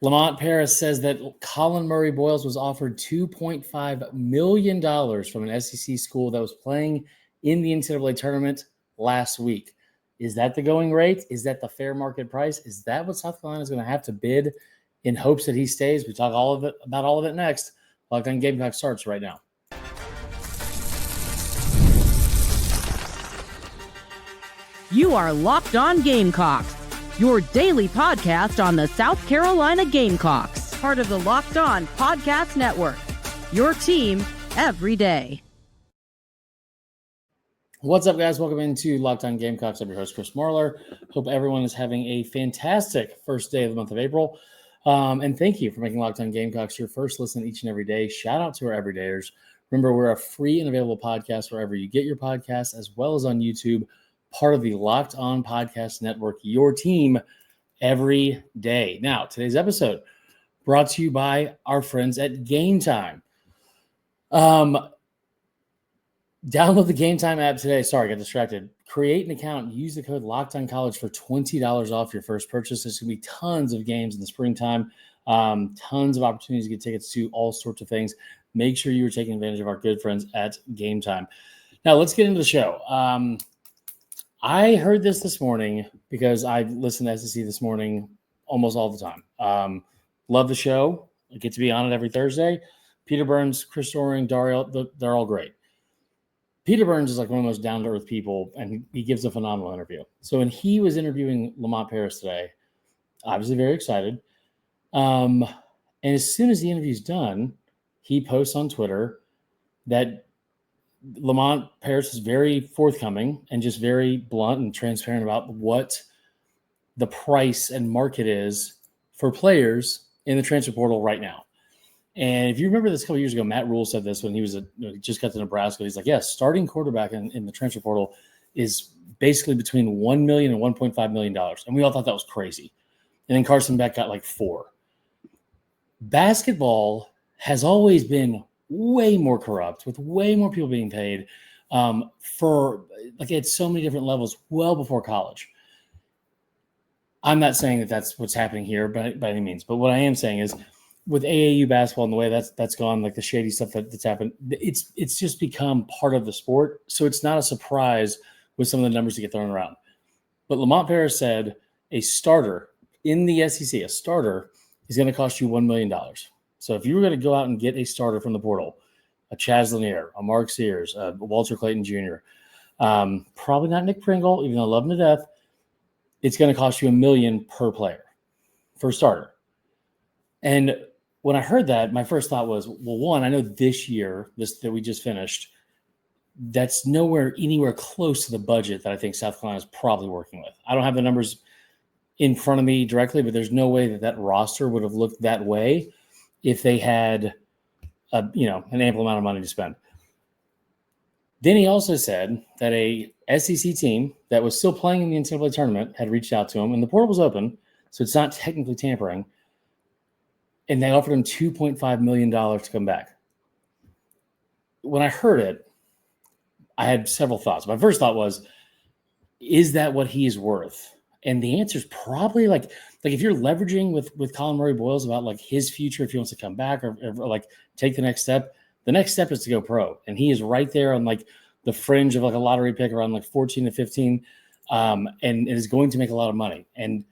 Lamont Paris says that Collin Murray-Boyles was offered $2.5 million from an SEC school that was playing in the NCAA tournament last week. Is that the going rate? Is that the fair market price? Is that what South Carolina is going to have to bid in hopes that he stays? We talk about all of it next. Locked On Gamecocks starts right now. You are Locked On Gamecocks, your daily podcast on the South Carolina Gamecocks, part of the Locked On Podcast Network, your team every day. What's up, guys? Welcome into Locked On Gamecocks. I'm your host, Chris Marler. Hope everyone is having a fantastic first day of the month of April. And thank you for making Locked On Gamecocks your first listen each and every day. Shout out to our everydayers. Remember, we're a free and available podcast wherever you get your podcasts, as well as on YouTube, part of the Locked On Podcast Network, your team every day. Now, today's episode brought to you by our friends at Game Time. Download the Game Time app today. Sorry, I got distracted. Create an account. Use the code LOCKEDONCollege for $20 off your first purchase. There's going to be tons of games in the springtime, tons of opportunities to get tickets to all sorts of things. Make sure you are taking advantage of our good friends at Game Time. Now, let's get into the show. I heard this morning because I listened to SEC this morning almost all the time. Love the show. I get to be on it every Thursday. Peter Burns, Chris Doring, Dario, they're all great. Peter Burns is like one of the most down-to-earth people, and he gives a phenomenal interview. So when he was interviewing Lamont Paris today, obviously very excited. And as soon as the interview's done, he posts on Twitter that Lamont Paris is very forthcoming and just very blunt and transparent about what the price and market is for players in the transfer portal right now. And if you remember this a couple years ago, Matt Rule said this when he just got to Nebraska. He's like, yes, starting quarterback in the transfer portal is basically between $1 million and $1.5 million. And we all thought that was crazy. And then Carson Beck got like $4 million. Basketball has always been way more corrupt, with way more people being paid for like at so many different levels well before college. I'm not saying that that's what's happening here by any means, but what I am saying is with AAU basketball and the way that's gone, like the shady stuff that's happened, it's just become part of the sport. So it's not a surprise with some of the numbers that get thrown around. But Lamont Paris said a starter in the SEC, a starter is going to cost you $1 million. So if you were going to go out and get a starter from the portal, a Chaz Lanier, a Mark Sears, a Walter Clayton Jr., probably not Nick Pringle, even though I love him to death, it's going to cost you $1 million per player for a starter. And when I heard that, my first thought was, well, one, I know this year, that we just finished, that's anywhere close to the budget that I think South Carolina is probably working with. I don't have the numbers in front of me directly, but there's no way that roster would have looked that way if they had an ample amount of money to spend. Then he also said that a SEC team that was still playing in the NCAA tournament had reached out to him, and the portal was open, so it's not technically tampering, and they offered him $2.5 million to come back. When I heard it, I had several thoughts. My first thought was, is that what he is worth? And the answer is probably like if you're leveraging with Collin Murray-Boyles about like his future, if he wants to come back or like take the next step is to go pro. And he is right there on like the fringe of like a lottery pick around like 14 to 15 and is going to make a lot of money. And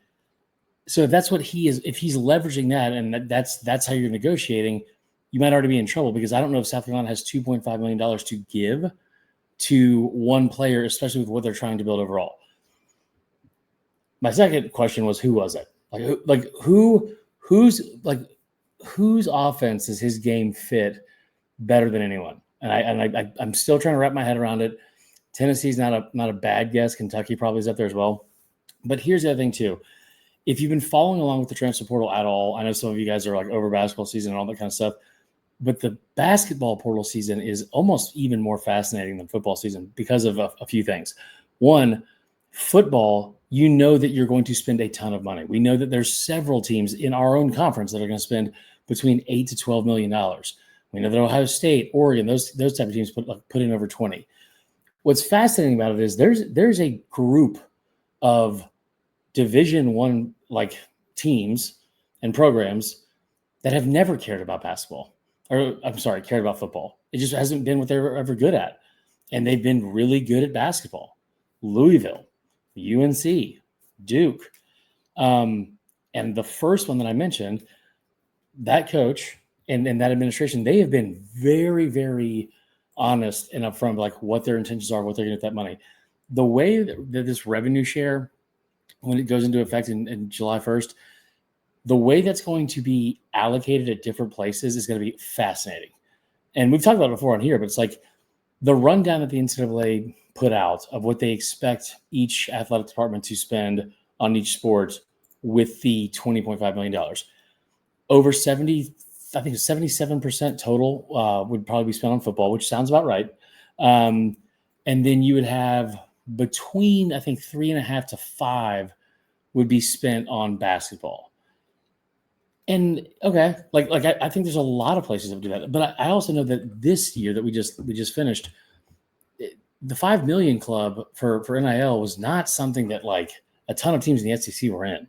so if that's what he is, if he's leveraging that and that's how you're negotiating, you might already be in trouble, because I don't know if South Carolina has $2.5 million to give to one player, especially with what they're trying to build overall. My second question was, who was it? Whose offense does his game fit better than anyone? And I'm still trying to wrap my head around it. Tennessee's not a bad guess. Kentucky probably is up there as well. But here's the other thing too. If you've been following along with the transfer portal at all, I know some of you guys are like over basketball season and all that kind of stuff, but the basketball portal season is almost even more fascinating than football season because of a few things. One, football, you know that you're going to spend a ton of money. We know that there's several teams in our own conference that are going to spend between $8 to $12 million. We know that Ohio State, Oregon, those type of teams put in over 20. What's fascinating about it is there's a group of Division I like teams and programs that have never cared about basketball, or I'm sorry, cared about football. It just hasn't been what they were ever good at. And they've been really good at basketball. Louisville, UNC, Duke. And the first one that I mentioned, that coach and that administration, they have been very, very honest and upfront, like what their intentions are, what they're going to get that money. The way that this revenue share, when it goes into effect in July 1st, the way that's going to be allocated at different places is going to be fascinating. And we've talked about it before on here, but it's like the rundown that the NCAA put out of what they expect each athletic department to spend on each sport with the $20.5 million. Over 77% total would probably be spent on football, which sounds about right. And then you would have between, I think, 3.5 to 5 would be spent on basketball. And okay, I think there's a lot of places that would do that. But I also know that this year that we just finished, the 5 million club for NIL was not something that like a ton of teams in the SEC were in.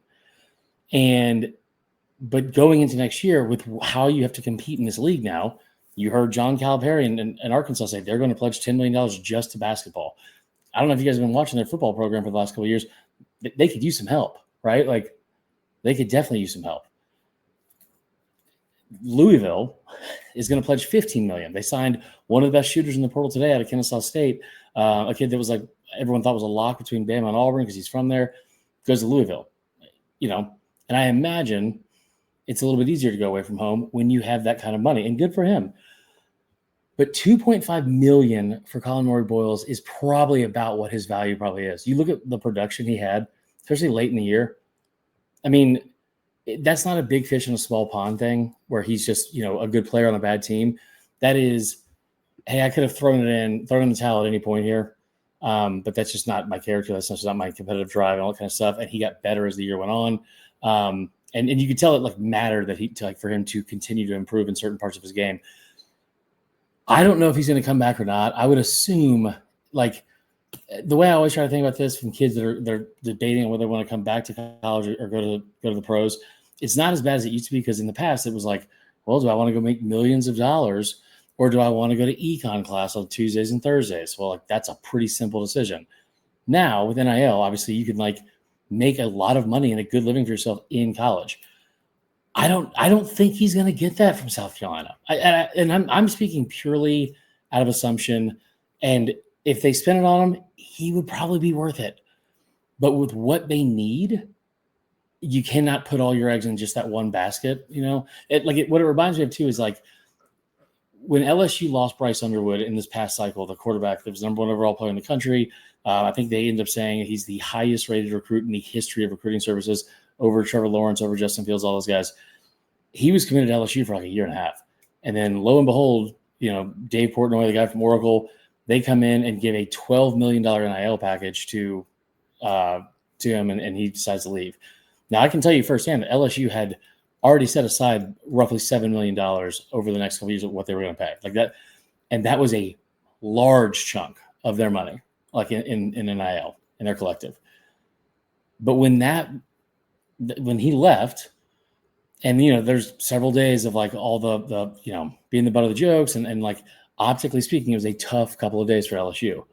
But going into next year with how you have to compete in this league now, you heard John Calipari in Arkansas say they're going to pledge $10 million just to basketball. I don't know if you guys have been watching their football program for the last couple of years. They could use some help, right? Like they could definitely use some help. Louisville is going to pledge $15 million. They signed one of the best shooters in the portal today out of Kennesaw State, a kid that was like everyone thought was a lock between Bama and Auburn because he's from there. Goes to Louisville, and I imagine it's a little bit easier to go away from home when you have that kind of money, and good for him. But $2.5 million for Collin Murray-Boyles is probably about what his value probably is. You look at the production he had, especially late in the year. I mean, that's not a big fish in a small pond thing where he's just, a good player on a bad team. That is, hey, I could have thrown in the towel at any point here. But that's just not my character. That's just not my competitive drive and all that kind of stuff. And he got better as the year went on. And you could tell it like mattered that for him to continue to improve in certain parts of his game. I don't know if he's going to come back or not. I would assume like the way I always try to think about this from kids they're debating on whether they want to come back to college or go to the pros. It's not as bad as it used to be because in the past it was like, well, do I want to go make millions of dollars or do I want to go to econ class on Tuesdays and Thursdays? Well, like that's a pretty simple decision. Now with NIL, obviously you can like make a lot of money and a good living for yourself in college. I don't think he's going to get that from South Carolina. I'm speaking purely out of assumption. And if they spend it on him, he would probably be worth it. But with what they need, you cannot put all your eggs in just that one basket. What it reminds me of too is like when LSU lost Bryce Underwood in this past cycle, the quarterback that was number 1 overall player in the country. I think they ended up saying he's the highest rated recruit in the history of recruiting services over Trevor Lawrence, over Justin Fields, all those guys. He was committed to LSU for like a year and a half. And then lo and behold, Dave Portnoy, the guy from Oracle, they come in and give a $12 million NIL package to him, and he decides to leave. Now, I can tell you firsthand that LSU had already set aside roughly $7 million over the next couple of years of what they were going to pay. Like that, and that was a large chunk of their money, like in NIL, in their collective. But when he left, and there's several days of like all the being the butt of the jokes, and like optically speaking, it was a tough couple of days for LSU.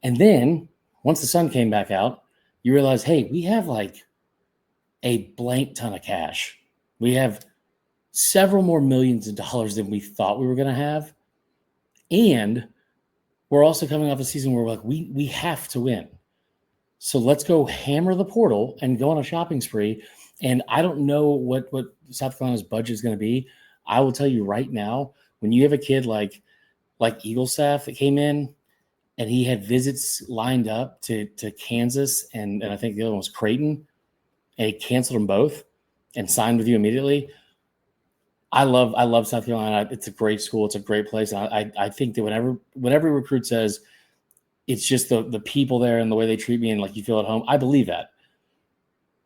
And then once the sun came back out, you realize, hey, we have like a blank ton of cash. We have several more millions of dollars than we thought we were going to have. And we're also coming off a season where we're like, we have to win. So let's go hammer the portal and go on a shopping spree. And I don't know what South Carolina's budget is going to be. I will tell you right now, when you have a kid like Eaglestaff that came in and he had visits lined up to Kansas and I think the other one was Creighton, and he canceled them both and signed with you immediately. I love South Carolina. It's a great school. It's a great place. And I think that whenever a recruit says it's just the people there and the way they treat me and like you feel at home, I believe that.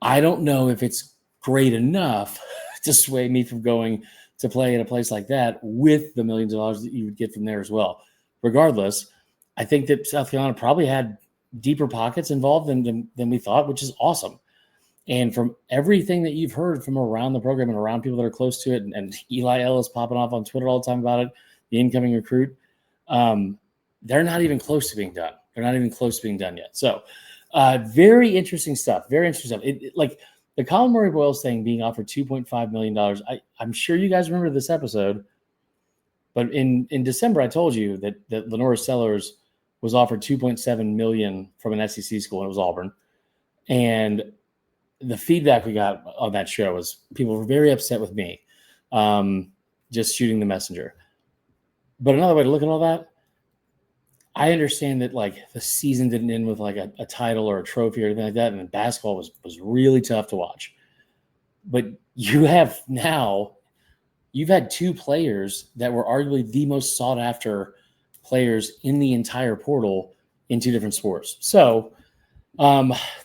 I don't know if it's great enough to sway me from going to play in a place like that with the millions of dollars that you would get from there as well. Regardless, I think that South Carolina probably had deeper pockets involved than we thought, which is awesome. And from everything that you've heard from around the program and around people that are close to it, and Eli Ellis popping off on Twitter all the time about it, the incoming recruit, they're not even close to being done. They're not even close to being done yet. So very interesting stuff. Very interesting stuff. Like the Collin Murray-Boyles thing being offered $2.5 million. I'm sure you guys remember this episode, but in December, I told you that Lenora Sellers was offered $2.7 million from an SEC school, and it was Auburn. And the feedback we got on that show was people were very upset with me, just shooting the messenger. But another way to look at all that, I understand that like the season didn't end with like a title or a trophy or anything like that, and basketball was really tough to watch. But you've had two players that were arguably the most sought after players in the entire portal in two different sports. So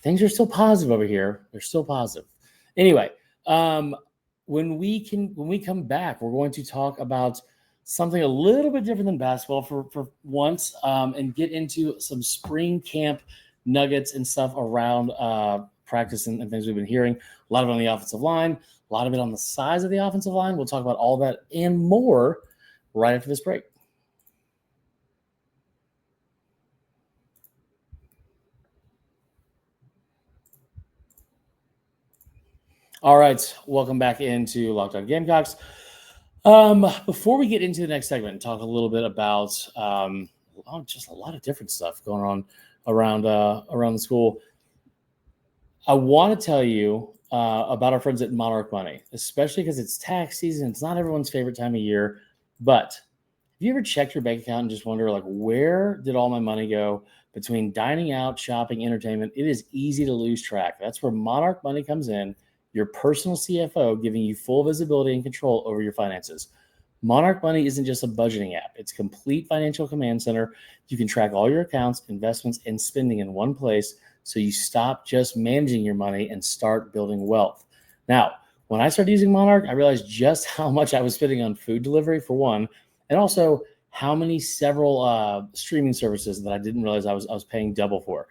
things are still positive over here. They're still positive. Anyway, when we come back, we're going to talk about something a little bit different than basketball for once, and get into some spring camp nuggets and stuff around practice and things we've been hearing. A lot of it on the offensive line, a lot of it on the size of the offensive line. We'll talk about all that and more right after this break. All right, welcome back into Locked On Gamecocks. Before we get into the next segment and talk a little bit about just a lot of different stuff going on around the school, I want to tell you about our friends at Monarch Money, especially because it's tax season. It's not everyone's favorite time of year, but have you ever checked your bank account and just wonder, like, where did all my money go between dining out, shopping, entertainment? It is easy to lose track. That's where Monarch Money comes in. Your personal CFO, giving you full visibility and control over your finances. Monarch Money isn't just a budgeting app. It's a complete financial command center. You can track all your accounts, investments, and spending in one place, so you stop just managing your money and start building wealth. Now, when I started using Monarch, I realized just how much I was spending on food delivery, for one, and also how many several streaming services that I didn't realize I was paying double for.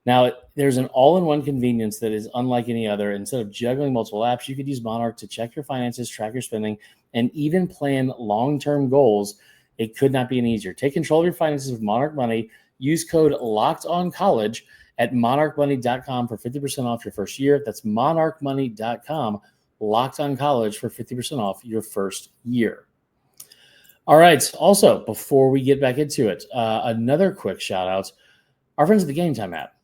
Now, there's an all-in-one convenience that is unlike any other. Instead of juggling multiple apps, you could use Monarch to check your finances, track your spending, and even plan long-term goals. It could not be any easier. Take control of your finances with Monarch Money. Use code LOCKEDONCollege at monarchmoney.com for 50% off your first year. That's monarchmoney.com, LOCKEDONCollege for 50% off your first year. All right. Also, before we get back into it, another quick shout-out. Our friends at the Game Time app.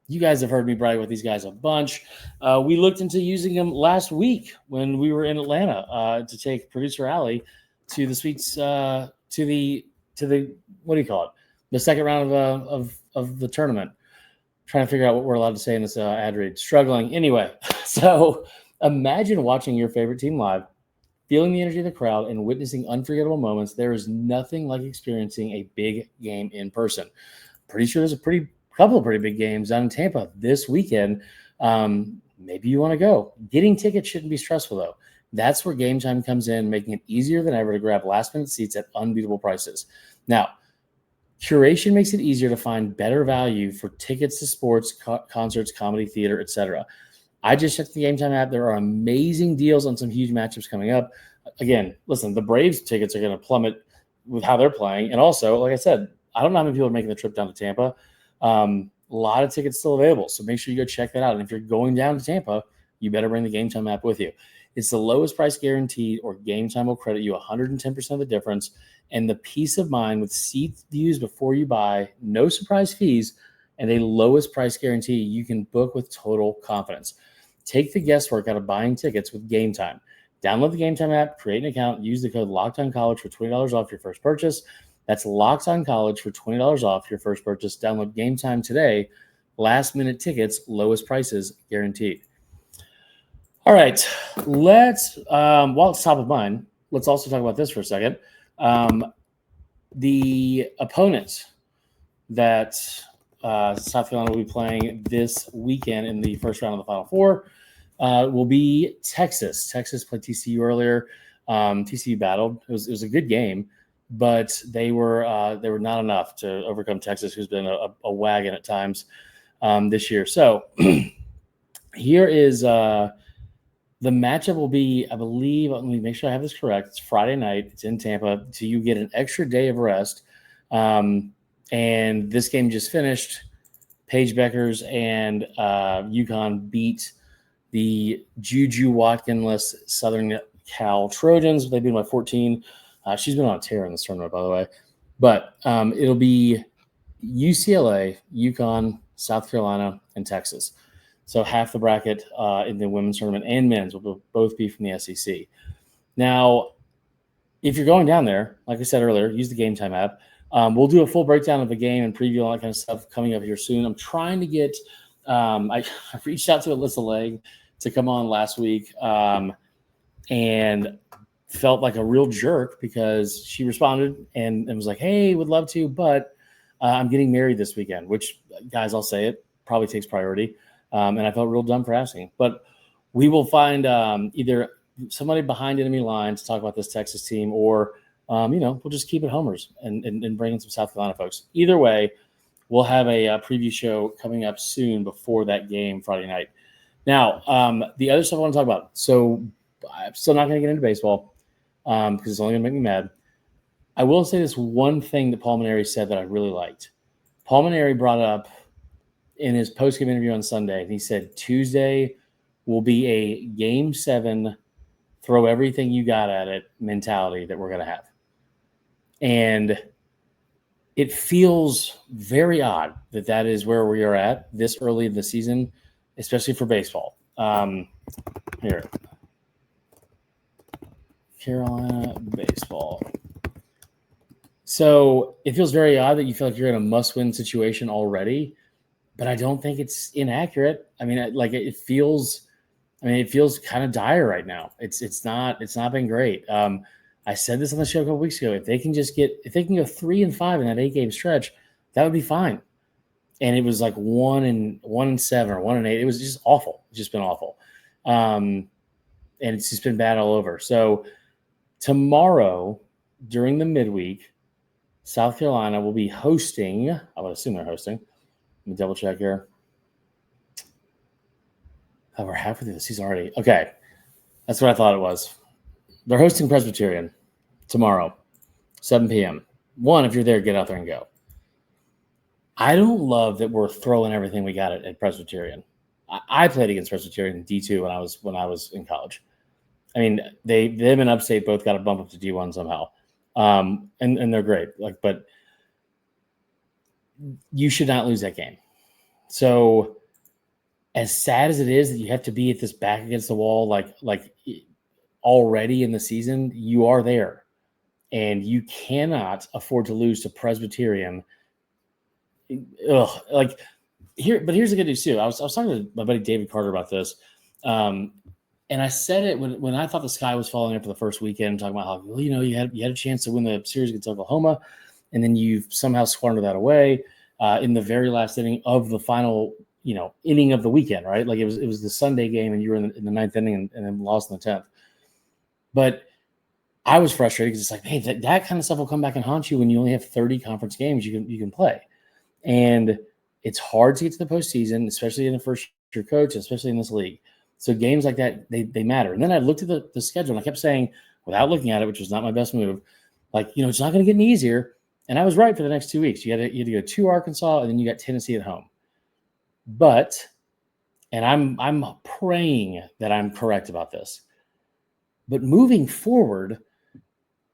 You guys have heard me brag about these guys a bunch. We looked into using them last week when we were in Atlanta to take producer Allie to the suites, to the what do you call it? The second round of the tournament. Trying to figure out what we're allowed to say in this ad read. Struggling. Anyway, so imagine watching your favorite team live, feeling the energy of the crowd, and witnessing unforgettable moments. There is nothing like experiencing a big game in person. Pretty sure there's a couple of pretty big games down in Tampa this weekend. Maybe you want to go. Getting tickets shouldn't be stressful, though. That's where Game Time comes in, making it easier than ever to grab last-minute seats at unbeatable prices. Now, curation makes it easier to find better value for tickets to sports, concerts, comedy, theater, etc. I just checked the Game Time app. There are amazing deals on some huge matchups coming up. Again, listen, the Braves tickets are going to plummet with how they're playing. And also, like I said, I don't know how many people are making the trip down to Tampa. A lot of tickets still available, so make sure you go check that out. And if you're going down to Tampa, you better bring the Game Time app with you. It's the lowest price guaranteed, or Game Time will credit you 110% of the difference. And the peace of mind with seat views before you buy, no surprise fees, and a lowest price guarantee, you can book with total confidence. Take the guesswork out of buying tickets with Game Time. Download the Game Time app, create an account, use the code LOCKEDONCollege for $20 off your first purchase. That's LOCKEDONCollege for $20 off your first purchase. Download Game Time today. Last-minute tickets, lowest prices guaranteed. All right, let's while it's top of mind, let's also talk about this for a second. The opponents that South Carolina will be playing this weekend in the first round of the Final Four will be Texas. Texas played TCU earlier. TCU battled. It was a good game, but they were not enough to overcome Texas, who's been a wagon at times this year. So Here is the matchup will be, I believe, let me make sure I have this correct. It's Friday night. It's in Tampa. So you get an extra day of rest. And this game just finished. Paige Beckers and UConn beat the Juju Watkinless Southern Cal Trojans. They beat by 14. She's been on a tear in this tournament, by the way. But it'll be UCLA, UConn, South Carolina, and Texas. So half the bracket in the women's tournament and men's will both be from the SEC. Now, if you're going down there, like I said earlier, use the Game Time app. We'll do a full breakdown of the game and preview all that kind of stuff coming up here soon. I'm trying to get I reached out to Alyssa Legg to come on last week and felt like a real jerk because she responded and was like, hey, would love to, but I'm getting married this weekend, which, guys, I'll say it, probably takes priority. And I felt real dumb for asking. But we will find either somebody behind enemy lines to talk about this Texas team or we'll just keep it homers and bring in some South Carolina folks. Either way, we'll have a preview show coming up soon before that game Friday night. Now, the other stuff I want to talk about. So I'm still not going to get into baseball because it's only going to make me mad. I will say this one thing that Paul Mainieri said that I really liked. Paul Mainieri brought up in his post-game interview on Sunday, and he said Tuesday will be a Game 7, throw everything you got at it mentality that we're going to have. And it feels very odd that is where we are at this early in the season, especially for baseball. Here. Carolina baseball. So it feels very odd that you feel like you're in a must-win situation already, but I don't think it's inaccurate. I mean, it feels kind of dire right now. It's not been great. I said this on the show a couple weeks ago. If they can go 3-5 in that 8-game stretch, that would be fine. And it was like 1-7 or 1-8. It was just awful. It's just been awful. And it's just been bad all over. So tomorrow during the midweek, South Carolina will be hosting. I would assume they're hosting. Let me double check here. Oh, we're halfway through the season already. Okay. That's what I thought it was. They're hosting Presbyterian tomorrow, 7 p.m. If you're there, get out there and go. I don't love that we're throwing everything we got at Presbyterian. I played against Presbyterian in D2 when I was in college. I mean, them and Upstate both got a bump up to D1 somehow. And they're great. But you should not lose that game. So as sad as it is that you have to be at this back against the wall, like already in the season, you are there, and you cannot afford to lose to Presbyterian. But here's the good news too. I was talking to my buddy David Carter about this, and I said it when I thought the sky was falling after the first weekend, talking about how you had a chance to win the series against Oklahoma, and then you've somehow squandered that away in the very last inning of the final inning of the weekend, right? Like it was the Sunday game, and you were in the ninth inning and then lost in the 10th. But I was frustrated because it's like, hey, that kind of stuff will come back and haunt you when you only have 30 conference games you can play. And it's hard to get to the postseason, especially in a first-year coach, especially in this league. So games like that, they matter. And then I looked at the schedule, and I kept saying, without looking at it, which was not my best move, it's not going to get any easier. And I was right for the next 2 weeks. You had to go to Arkansas, and then you got Tennessee at home. But, and I'm praying that I'm correct about this, but moving forward,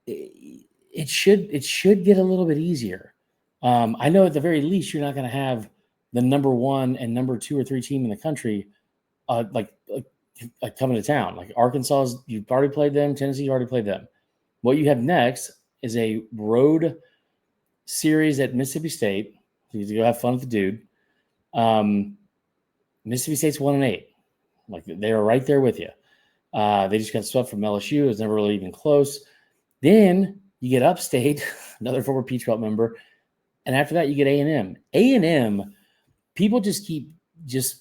it should get a little bit easier. I know at the very least you're not going to have the number 1 and number 2 or 3 team in the country coming to town. Like Arkansas, you've already played them. Tennessee, you already played them. What you have next is a road series at Mississippi State. So you go have fun with the dude. Mississippi State's 1-8. Like they are right there with you. They just got swept from LSU. It was never really even close. Then you get Upstate, another former Peach Belt member. And after that, you get A&M. A&M, people just keep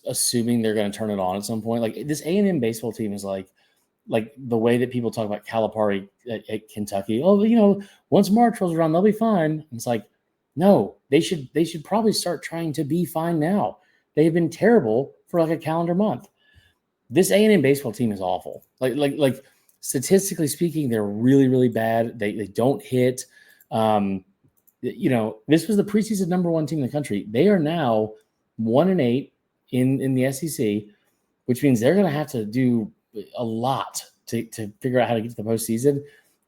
assuming they're going to turn it on at some point. Like this A&M baseball team is like the way that people talk about Calipari at Kentucky. Oh, once March rolls around, they'll be fine. And it's like, no, they should probably start trying to be fine now. They've been terrible for like a calendar month. this A&M baseball team is awful. Like statistically speaking, they're really, really bad. They don't hit. This was the preseason number 1 team in the country. They are now 1-8 in the SEC, which means they're going to have to do a lot to figure out how to get to the postseason.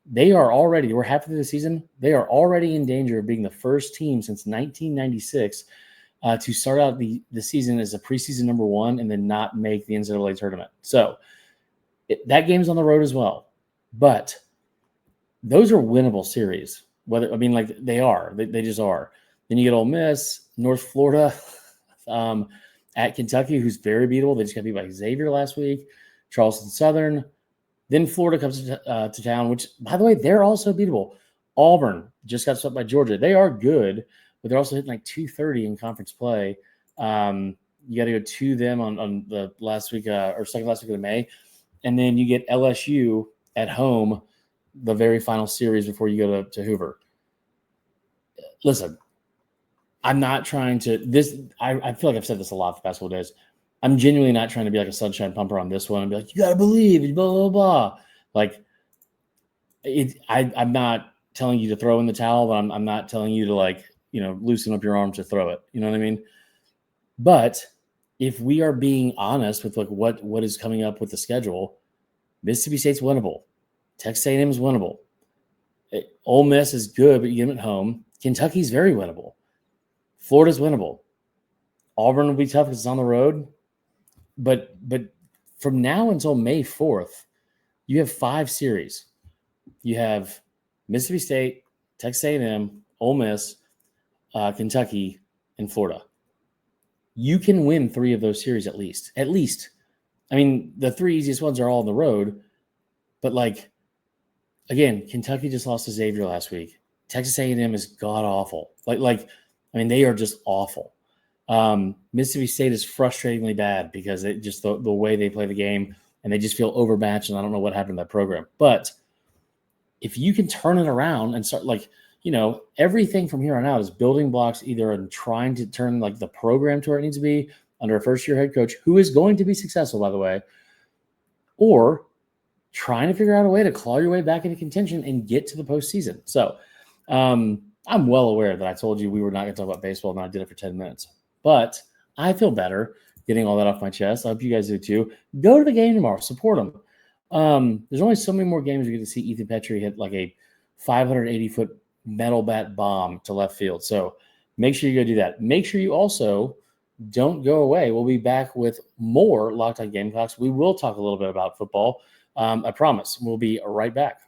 We're halfway through the season. They are already in danger of being the first team since 1996 to start out the season as a preseason number 1 and then not make the NCAA tournament. So that game's on the road as well. But those are winnable series. They are. They just are. Then you get Ole Miss, North Florida, at Kentucky, who's very beatable. They just got beat by Xavier last week. Charleston Southern. Then Florida comes to town, which, by the way, they're also beatable. Auburn just got swept by Georgia. They are good, but they're also hitting like 230 in conference play. You got to go to them on the last week or second last week of May. And then you get LSU at home, the very final series before you go to Hoover. Listen, I'm not trying to I feel like I've said this a lot for the past couple days. I'm genuinely not trying to be like a sunshine pumper on this one and be like, you got to believe, blah, blah, blah. Like, I'm not telling you to throw in the towel, but I'm not telling you to loosen up your arm to throw it. You know what I mean? But if we are being honest with what is coming up with the schedule, Mississippi State's winnable. Texas A&M is winnable. Ole Miss is good, but you get them at home. Kentucky's very winnable. Florida's winnable. Auburn will be tough because it's on the road. But from now until May 4th, you have 5 series. You have Mississippi State, Texas A&M, Ole Miss, Kentucky, and Florida. You can win 3 of those series at least. At least. I mean, the 3 easiest ones are all on the road. But, again, Kentucky just lost to Xavier last week. Texas A&M is god-awful. They are just awful. Mississippi State is frustratingly bad because it just the way they play the game, and they just feel overmatched, and I don't know what happened to that program. But if you can turn it around and start, everything from here on out is building blocks either in trying to turn, the program to where it needs to be under a first-year head coach who is going to be successful, by the way, or trying to figure out a way to claw your way back into contention and get to the postseason. So I'm well aware that I told you we were not going to talk about baseball, and I did it for 10 minutes. But I feel better getting all that off my chest. I hope you guys do too. Go to the game tomorrow. Support them. There's only so many more games we get to see Ethan Petrie hit like a 580-foot metal bat bomb to left field. So make sure you go do that. Make sure you also don't go away. We'll be back with more Locked On Gamecocks. We will talk a little bit about football. I promise. We'll be right back.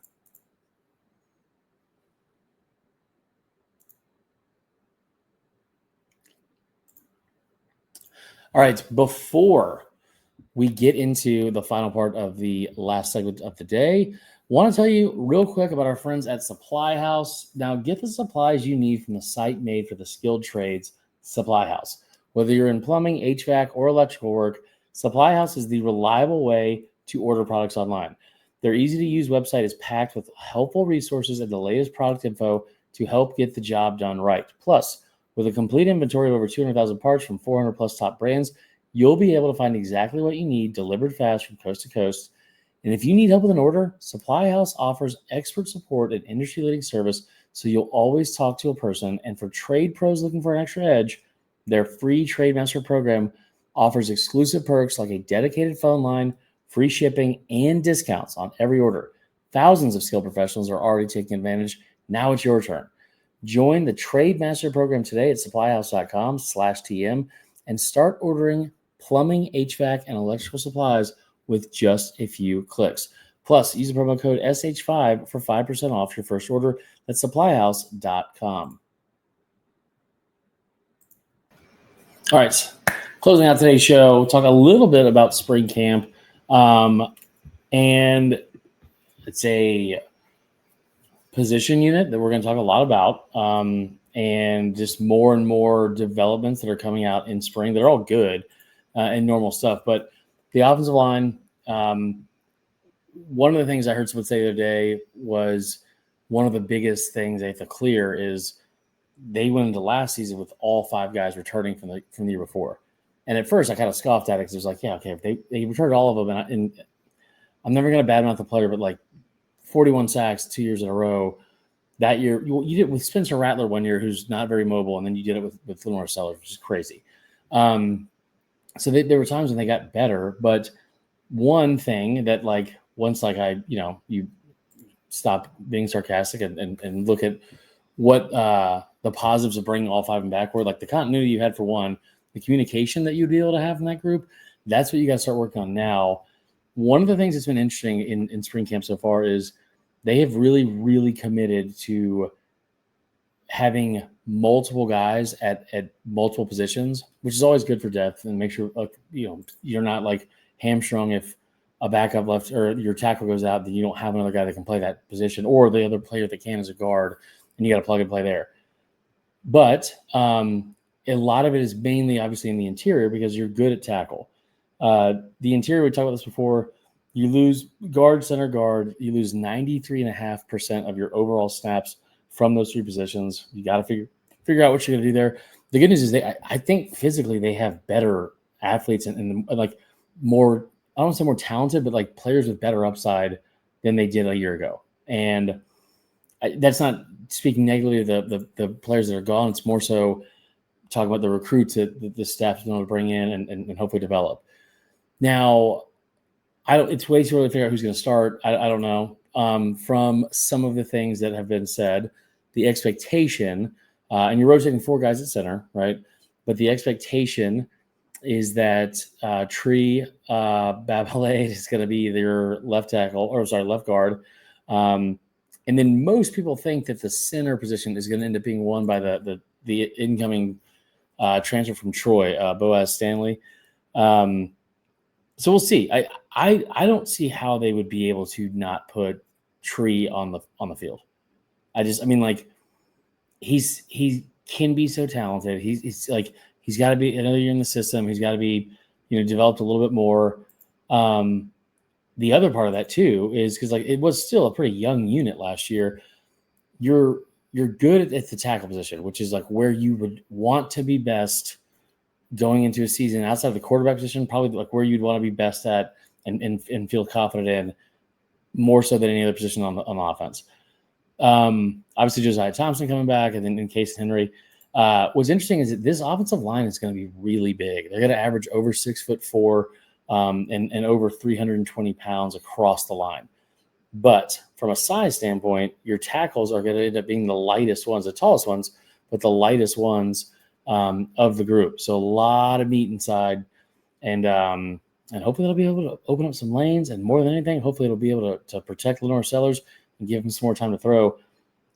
All right, before we get into the final part of the last segment of the day, want to tell you real quick about our friends at Supply House. Now, get the supplies you need from the site made for the skilled trades, Supply House. Whether you're in plumbing, HVAC, or electrical work, Supply House is the reliable way to order products online. Their easy-to-use website is packed with helpful resources and the latest product info to help get the job done right. Plus, with a complete inventory of over 200,000 parts from 400-plus top brands, you'll be able to find exactly what you need delivered fast from coast to coast. And if you need help with an order, Supply House offers expert support and industry-leading service, so you'll always talk to a person. And for trade pros looking for an extra edge, their free Trade Master program offers exclusive perks like a dedicated phone line, free shipping, and discounts on every order. Thousands of skilled professionals are already taking advantage. Now it's your turn. Join the Trade Master program today at supplyhouse.com/TM and start ordering plumbing, HVAC, and electrical supplies with just a few clicks. Plus, use the promo code SH5 for 5% off your first order at supplyhouse.com. All right, closing out today's show, we'll talk a little bit about spring camp. And it's a position unit that we're going to talk a lot about, and just more and more developments that are coming out in spring. They're all good and normal stuff. But the offensive line, one of the things I heard someone say the other day was one of the biggest things they have to clear is they went into last season with all 5 guys returning from the year before. And at first I kind of scoffed at it because it was like, yeah, okay, if they returned all of them, and I'm never going to badmouth the player, but like 41 sacks 2 years in a row. That year, you did it with Spencer Rattler one year, who's not very mobile, and then you did it with Lamar Sellers, which is crazy. So there were times when they got better, but one thing that like once like you stop being sarcastic and look at what the positives of bringing all five of them back were, like the continuity you had for one, the communication that you'd be able to have in that group. That's what you got to start working on now. One of the things that's been interesting in spring camp so far is they have really, really committed to having multiple guys at multiple positions, which is always good for depth and make sure you're not like hamstrung if a backup left or your tackle goes out, then you don't have another guy that can play that position, or the other player that can as a guard, and you got to plug and play there. But a lot of it is mainly obviously in the interior because you're good at tackle. The interior, we talked about this before. You lose guard, center guard. You lose 93.5% of your overall snaps from those three positions. You got to figure out what you're going to do there. The good news is I think physically they have better athletes and like more, I don't want to say more talented, but like players with better upside than they did a year ago. And that's not speaking negatively of the players that are gone. It's more so talking about the recruits that the staff is going to bring in and hopefully develop. Now, it's way too early to figure out who's going to start. I don't know. From some of the things that have been said, the expectation, and you're rotating four guys at center, right? But the expectation is that Tree Babalade is going to be their left guard. And then most people think that the center position is going to end up being won by the incoming transfer from Troy, Boaz Stanley. So we'll see. I don't see how they would be able to not put Tree on the field. He can be so talented. He's got to be another year in the system. He's got to be developed a little bit more. The other part of that too is because it was still a pretty young unit last year. You're good at the tackle position, which is like where you would want to be best going into a season outside of the quarterback position, probably like where you'd want to be best at and feel confident in more so than any other position on the offense. Obviously Josiah Thompson coming back, and then in Case Henry. What's interesting is that this offensive line is going to be really big. They're going to average over 6'4", and over 320 pounds across the line. But from a size standpoint, your tackles are going to end up being the lightest ones, the tallest ones, but the lightest ones of the group. So a lot of meat inside, and hopefully they'll be able to open up some lanes, and more than anything, hopefully it'll be able to protect Lenore Sellers and give him some more time to throw.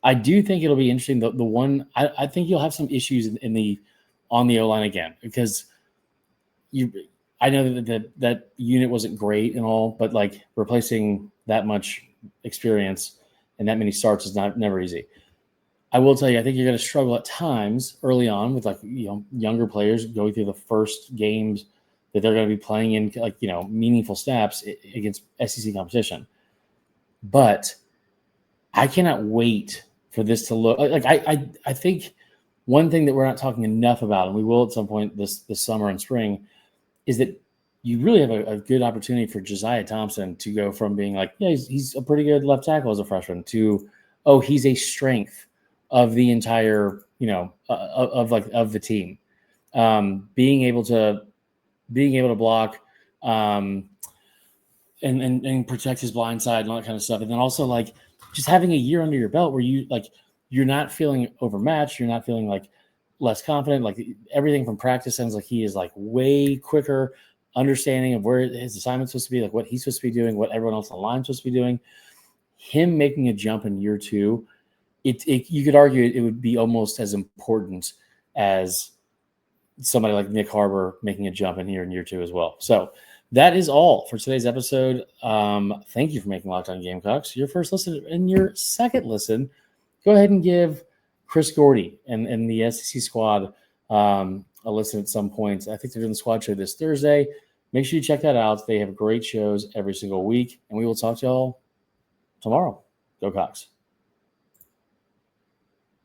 I do think it'll be interesting. The one I think you'll have some issues on the O-line again, because I know that unit wasn't great and all, but like replacing that much experience and that many starts is never easy. I will tell you, I think you're going to struggle at times early on with younger players going through the first games that they're going to be playing in meaningful snaps against SEC competition. But I cannot wait for this to look like I think one thing that we're not talking enough about, and we will at some point this summer and spring, is that you really have a good opportunity for Josiah Thompson to go from being he's a pretty good left tackle as a freshman to, he's a strength of the entire, of the team. Being able to block and protect his blind side and all that kind of stuff. And then also just having a year under your belt where you're not feeling overmatched, you're not feeling less confident. Everything from practice sounds like he is way quicker, understanding of where his assignment's supposed to be, what he's supposed to be doing, what everyone else on the line is supposed to be doing. Him making a jump in year two, you could argue it would be almost as important as somebody like Nick Harbor making a jump in here in year two as well. So that is all for today's episode. Thank you for making Locked On Gamecocks your first listen. And your second listen, go ahead and give Chris Gordy and the SEC squad a listen at some point. I think they're doing the squad show this Thursday. Make sure you check that out. They have great shows every single week. And we will talk to y'all tomorrow. Go Cox.